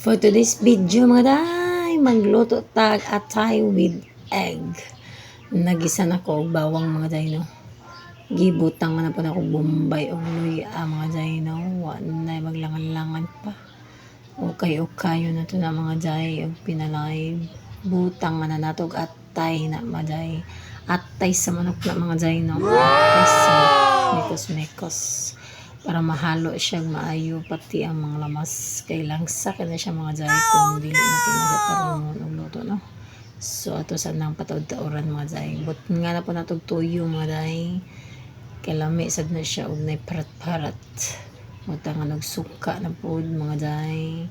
For today's video mga day, magluto tag atay with egg. Nagisa na ko og bawang mga day no. Gibutang man po na ko bombay og luya mga day no. Wa na maglangan-langan pa. Okay na to na mga day og pinalay. Butang man na nato og atay na mga day. Atay sa manok na mga day no. Atay sa mekos-mekos. Para mahalo siya maayo pati ang mga lamas kay langsa na siya mga jay kung dili natin nagataron ng luto no. So ato sa nang patawd-tauran mga jay but nga na po natog tuyo mga jay kay lami sad na siya og nay parat-parat butang nga nagsuka na pod mga jay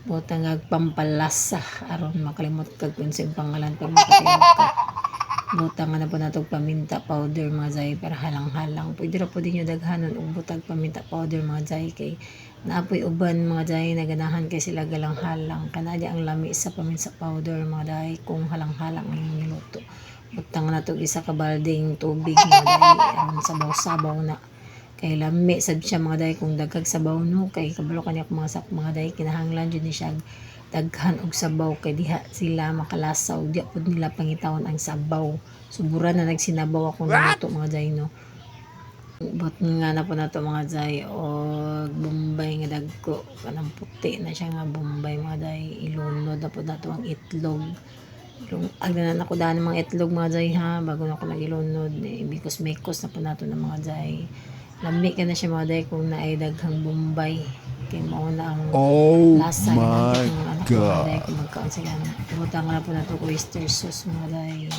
butang nga pampalasa aron makalimot kag unsay pangalan pag makatiyog ka. Butang na po natog paminta powder mga jay para halang-halang. Pwede ra po din nyo daghanon og butang paminta powder mga jay kay naapoy uban mga jay naganahan kay sila galang-halang. Kanadi ang lami sa paminta powder mga jay kung halang-halang ang niluto. Butang na natog isa ka balding tubig mga jay aron sabaw-sabaw na. Kay lami sad siya mga jay kung daghag sabaw no kay kabalo kaniya mga sak mga jay kinahanglan jud ni siya daghan og sabaw kay diha sila makalasaw di pud nila pangitawon ang sabaw subura na nagsinabaw ako naluto mga jay no but nga na po nato mga jay og bombay nga dagko kanang puti na siya nga bombay mga jay ilunod na po nato ang itlog agdanan ako daan mga itlog mga jay ha bago na ako nagilunod because mekos na po nato ng mga jay lami ka na siya mga jay kung naay daghang bombay kay mao na ang lasa my God. kung magkaon sila butang na po na ito oyster sauce mga day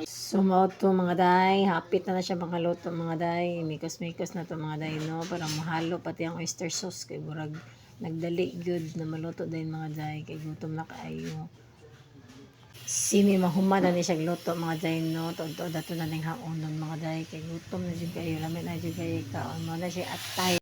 so mao to mga day hapit na siya mga luto mga day mikos na to mga day no para mahalo pati ang oyster sauce kay burag nagdali good na maluto din mga day kay gutom na kaayo sini mahuman na ni siya luto mga day no todo dato na ning haonon mga day kay gutom na jud kayo lamin na jud kayo kaon mo na siya atay